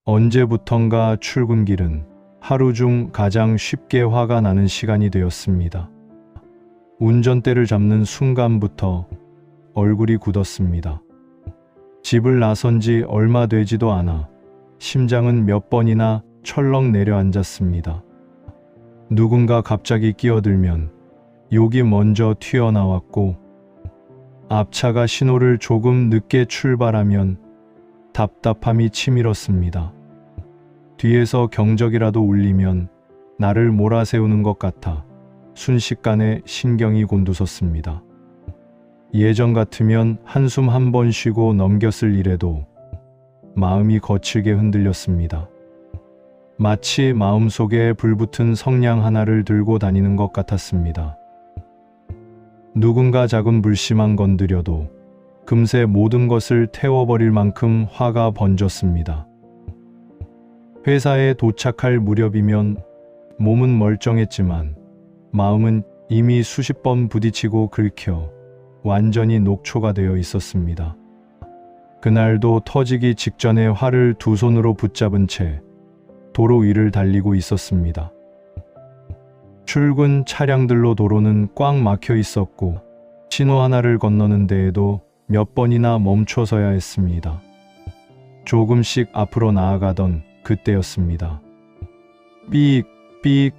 언제부턴가 출근길은 하루 중 가장 쉽게 화가 나는 시간이 되었습니다. 운전대를 잡는 순간부터 얼굴이 굳었습니다. 집을 나선 지 얼마 되지도 않아 심장은 몇 번이나 철렁 내려앉았습니다. 누군가 갑자기 끼어들면 욕이 먼저 튀어나왔고, 앞차가 신호를 조금 늦게 출발하면 답답함이 치밀었습니다. 뒤에서 경적이라도 울리면 나를 몰아세우는 것 같아 순식간에 신경이 곤두섰습니다. 예전 같으면 한숨 한 번 쉬고 넘겼을 일에도 마음이 거칠게 흔들렸습니다. 마치 마음속에 불붙은 성냥 하나를 들고 다니는 것 같았습니다. 누군가 작은 불씨만 건드려도 금세 모든 것을 태워버릴 만큼 화가 번졌습니다. 회사에 도착할 무렵이면 몸은 멀쩡했지만 마음은 이미 수십 번 부딪히고 긁혀 완전히 녹초가 되어 있었습니다. 그날도 터지기 직전에 화를 두 손으로 붙잡은 채 도로 위를 달리고 있었습니다. 출근 차량들로 도로는 꽉 막혀 있었고, 신호 하나를 건너는 데에도 몇 번이나 멈춰서야 했습니다. 조금씩 앞으로 나아가던 그때였습니다. 삑, 삑.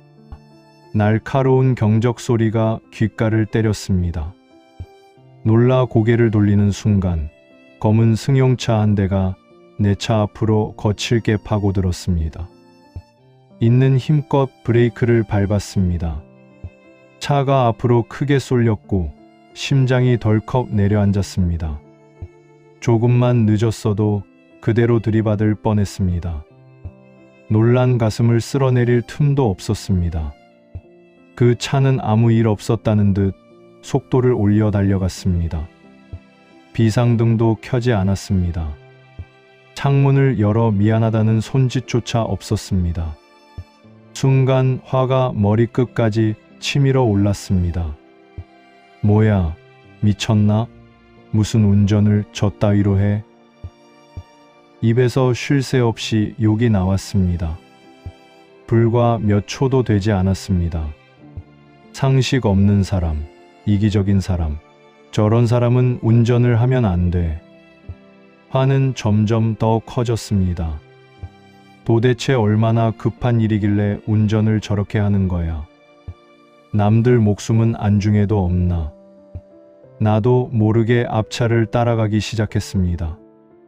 날카로운 경적 소리가 귓가를 때렸습니다. 놀라 고개를 돌리는 순간 검은 승용차 한 대가 내 차 앞으로 거칠게 파고들었습니다. 있는 힘껏 브레이크를 밟았습니다. 차가 앞으로 크게 쏠렸고 심장이 덜컥 내려앉았습니다. 조금만 늦었어도 그대로 들이받을 뻔했습니다. 놀란 가슴을 쓸어내릴 틈도 없었습니다. 그 차는 아무 일 없었다는 듯 속도를 올려 달려갔습니다. 비상등도 켜지 않았습니다. 창문을 열어 미안하다는 손짓조차 없었습니다. 순간 화가 머리끝까지 치밀어 올랐습니다. 뭐야, 미쳤나? 무슨 운전을 저 따위로 해? 입에서 쉴 새 없이 욕이 나왔습니다. 불과 몇 초도 되지 않았습니다. 상식 없는 사람, 이기적인 사람, 저런 사람은 운전을 하면 안 돼. 화는 점점 더 커졌습니다. 도대체 얼마나 급한 일이길래 운전을 저렇게 하는 거야. 남들 목숨은 안중에도 없나. 나도 모르게 앞차를 따라가기 시작했습니다.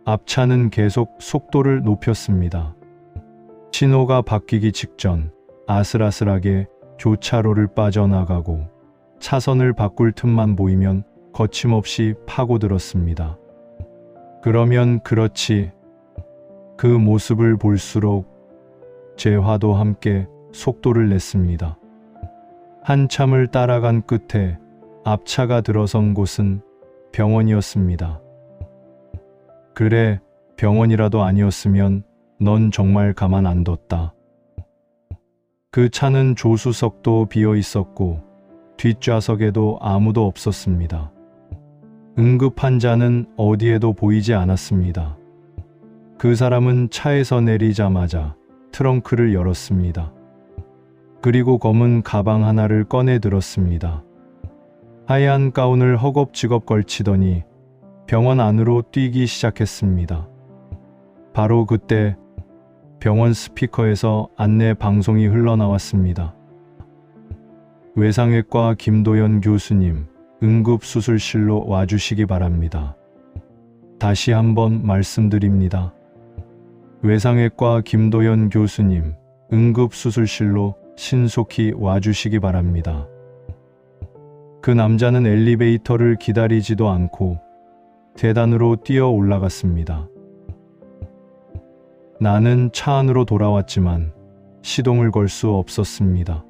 앞차는 계속 속도를 높였습니다. 신호가 바뀌기 직전 아슬아슬하게 교차로를 빠져나가고 차선을 바꿀 틈만 보이면 거침없이 파고들었습니다. 그러면 그렇지, 그 모습을 볼수록 제 화도 함께 속도를 냈습니다. 한참을 따라간 끝에 앞차가 들어선 곳은 병원이었습니다. 그래, 병원이라도 아니었으면 넌 정말 가만 안 뒀다. 그 차는 조수석도 비어 있었고 뒷좌석에도 아무도 없었습니다. 응급환자는 어디에도 보이지 않았습니다. 그 사람은 차에서 내리자마자 트렁크를 열었습니다. 그리고 검은 가방 하나를 꺼내 들었습니다. 하얀 가운을 허겁지겁 걸치더니 병원 안으로 뛰기 시작했습니다. 바로 그때 병원 스피커에서 안내 방송이 흘러나왔습니다. 외상외과 김도연 교수님, 응급수술실로 와주시기 바랍니다. 다시 한번 말씀드립니다. 외상외과 김도연 교수님, 응급수술실로 신속히 와주시기 바랍니다. 그 남자는 엘리베이터를 기다리지도 않고 계단으로 뛰어 올라갔습니다. 나는 차 안으로 돌아왔지만 시동을 걸 수 없었습니다.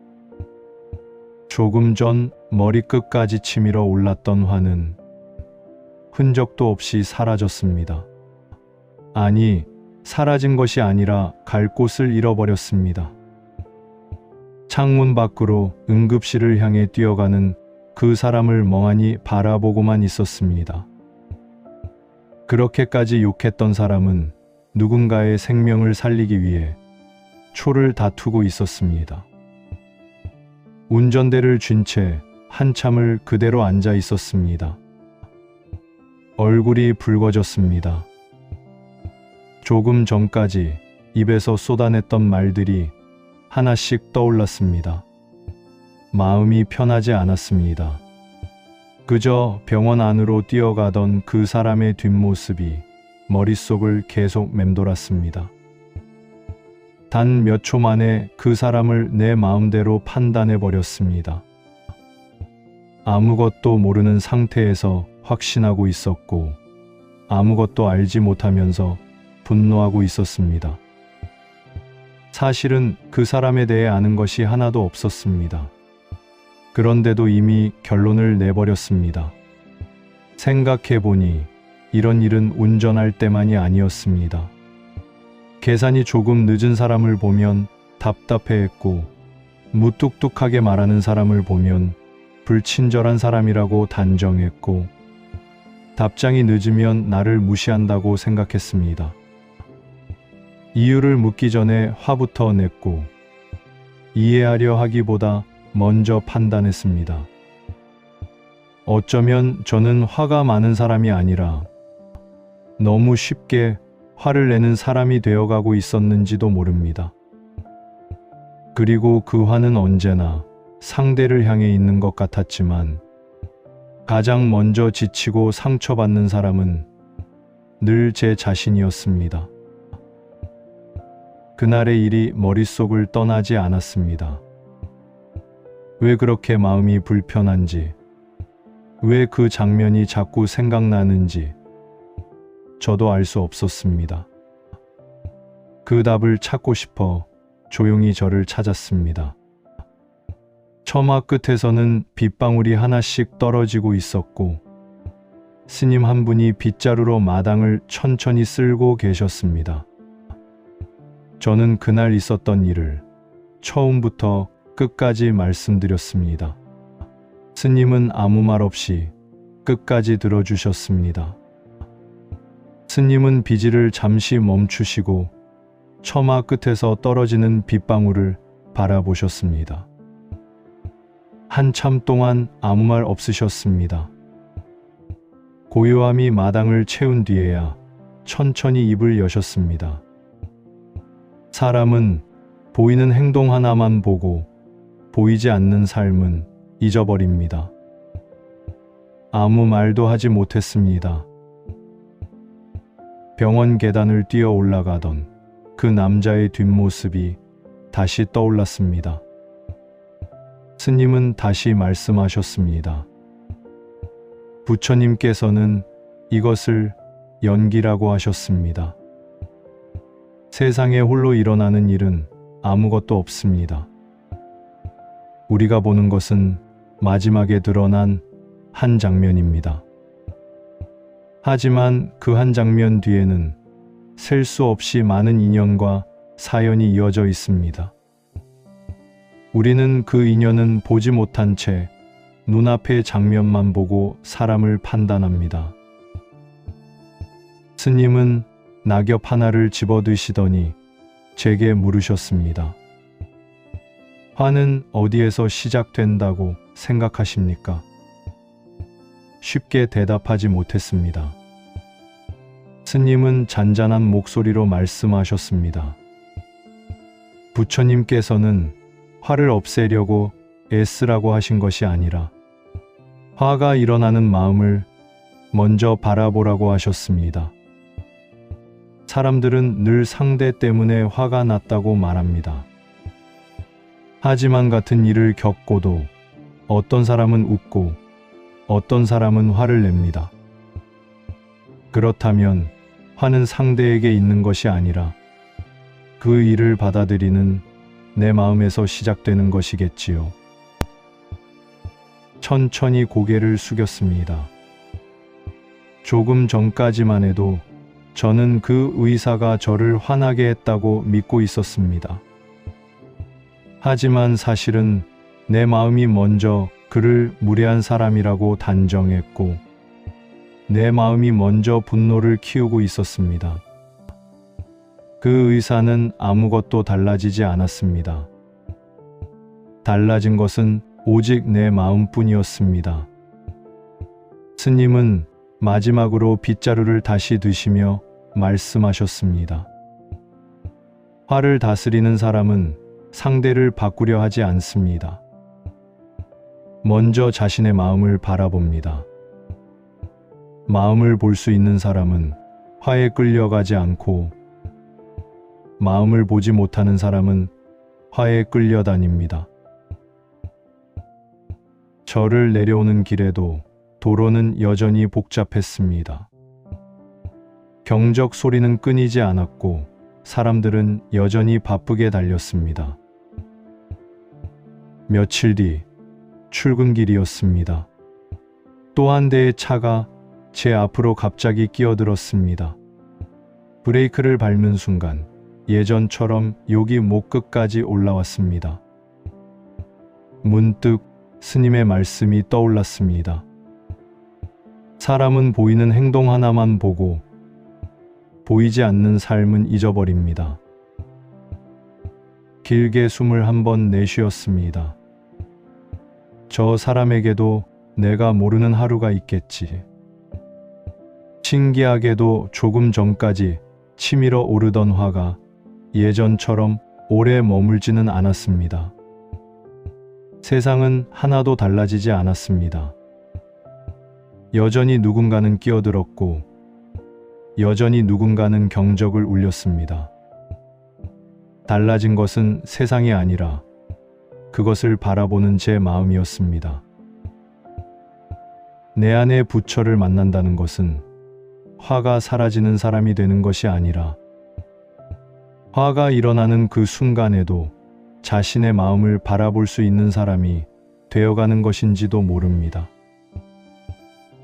조금 전 머리끝까지 치밀어 올랐던 화는 흔적도 없이 사라졌습니다. 아니, 사라진 것이 아니라 갈 곳을 잃어버렸습니다. 창문 밖으로 응급실을 향해 뛰어가는 그 사람을 멍하니 바라보고만 있었습니다. 그렇게까지 욕했던 사람은 누군가의 생명을 살리기 위해 초를 다투고 있었습니다. 운전대를 쥔 채 한참을 그대로 앉아 있었습니다. 얼굴이 붉어졌습니다. 조금 전까지 입에서 쏟아냈던 말들이 하나씩 떠올랐습니다. 마음이 편하지 않았습니다. 그저 병원 안으로 뛰어가던 그 사람의 뒷모습이 머릿속을 계속 맴돌았습니다. 단 몇 초 만에 그 사람을 내 마음대로 판단해버렸습니다. 아무것도 모르는 상태에서 확신하고 있었고 아무것도 알지 못하면서 분노하고 있었습니다. 사실은 그 사람에 대해 아는 것이 하나도 없었습니다. 그런데도 이미 결론을 내버렸습니다. 생각해보니 이런 일은 운전할 때만이 아니었습니다. 계산이 조금 늦은 사람을 보면 답답해했고 무뚝뚝하게 말하는 사람을 보면 불친절한 사람이라고 단정했고 답장이 늦으면 나를 무시한다고 생각했습니다. 이유를 묻기 전에 화부터 냈고 이해하려 하기보다 먼저 판단했습니다. 어쩌면 저는 화가 많은 사람이 아니라 너무 쉽게 화를 내는 사람이 되어가고 있었는지도 모릅니다. 그리고 그 화는 언제나 상대를 향해 있는 것 같았지만 가장 먼저 지치고 상처받는 사람은 늘 제 자신이었습니다. 그날의 일이 머릿속을 떠나지 않았습니다. 왜 그렇게 마음이 불편한지, 왜 그 장면이 자꾸 생각나는지 저도 알 수 없었습니다. 그 답을 찾고 싶어 조용히 저를 찾았습니다. 처마 끝에서는 빗방울이 하나씩 떨어지고 있었고 스님 한 분이 빗자루로 마당을 천천히 쓸고 계셨습니다. 저는 그날 있었던 일을 처음부터 끝까지 말씀드렸습니다. 스님은 아무 말 없이 끝까지 들어주셨습니다. 스님은 비지를 잠시 멈추시고 처마 끝에서 떨어지는 빗방울을 바라보셨습니다. 한참 동안 아무 말 없으셨습니다. 고요함이 마당을 채운 뒤에야 천천히 입을 여셨습니다. 사람은 보이는 행동 하나만 보고 보이지 않는 삶은 잊어버립니다. 아무 말도 하지 못했습니다. 병원 계단을 뛰어 올라가던 그 남자의 뒷모습이 다시 떠올랐습니다. 스님은 다시 말씀하셨습니다. 부처님께서는 이것을 연기라고 하셨습니다. 세상에 홀로 일어나는 일은 아무것도 없습니다. 우리가 보는 것은 마지막에 드러난 한 장면입니다. 하지만 그 한 장면 뒤에는 셀 수 없이 많은 인연과 사연이 이어져 있습니다. 우리는 그 인연은 보지 못한 채 눈앞의 장면만 보고 사람을 판단합니다. 스님은 낙엽 하나를 집어드시더니 제게 물으셨습니다. 화는 어디에서 시작된다고 생각하십니까? 쉽게 대답하지 못했습니다. 스님은 잔잔한 목소리로 말씀하셨습니다. 부처님께서는 화를 없애려고 애쓰라고 하신 것이 아니라 화가 일어나는 마음을 먼저 바라보라고 하셨습니다. 사람들은 늘 상대 때문에 화가 났다고 말합니다. 하지만 같은 일을 겪고도 어떤 사람은 웃고 어떤 사람은 화를 냅니다. 그렇다면 화는 상대에게 있는 것이 아니라 그 일을 받아들이는 내 마음에서 시작되는 것이겠지요. 천천히 고개를 숙였습니다. 조금 전까지만 해도 저는 그 의사가 저를 화나게 했다고 믿고 있었습니다. 하지만 사실은 내 마음이 먼저 그를 무례한 사람이라고 단정했고 내 마음이 먼저 분노를 키우고 있었습니다. 그 의사는 아무것도 달라지지 않았습니다. 달라진 것은 오직 내 마음뿐이었습니다. 스님은 마지막으로 빗자루를 다시 드시며 말씀하셨습니다. 화를 다스리는 사람은 상대를 바꾸려 하지 않습니다. 먼저 자신의 마음을 바라봅니다. 마음을 볼 수 있는 사람은 화에 끌려가지 않고, 마음을 보지 못하는 사람은 화에 끌려다닙니다. 절을 내려오는 길에도 도로는 여전히 복잡했습니다. 경적 소리는 끊이지 않았고 사람들은 여전히 바쁘게 달렸습니다. 며칠 뒤 출근길이었습니다. 또 한 대의 차가 제 앞으로 갑자기 끼어들었습니다. 브레이크를 밟는 순간 예전처럼 욕이 목 끝까지 올라왔습니다. 문득 스님의 말씀이 떠올랐습니다. 사람은 보이는 행동 하나만 보고 보이지 않는 삶은 잊어버립니다. 길게 숨을 한번 내쉬었습니다. 저 사람에게도 내가 모르는 하루가 있겠지. 신기하게도 조금 전까지 치밀어 오르던 화가 예전처럼 오래 머물지는 않았습니다. 세상은 하나도 달라지지 않았습니다. 여전히 누군가는 끼어들었고 여전히 누군가는 경적을 울렸습니다. 달라진 것은 세상이 아니라 그것을 바라보는 제 마음이었습니다. 내 안의 부처를 만난다는 것은 화가 사라지는 사람이 되는 것이 아니라 화가 일어나는 그 순간에도 자신의 마음을 바라볼 수 있는 사람이 되어가는 것인지도 모릅니다.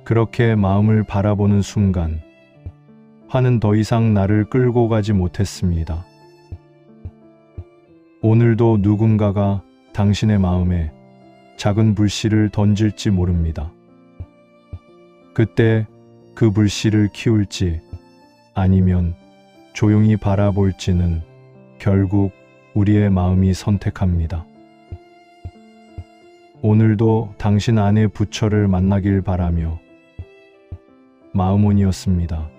그렇게 마음을 바라보는 순간 화는 더 이상 나를 끌고 가지 못했습니다. 오늘도 누군가가 당신의 마음에 작은 불씨를 던질지 모릅니다. 그때 그 불씨를 키울지 아니면 조용히 바라볼지는 결국 우리의 마음이 선택합니다. 오늘도 당신 안의 부처를 만나길 바라며 마음온이었습니다.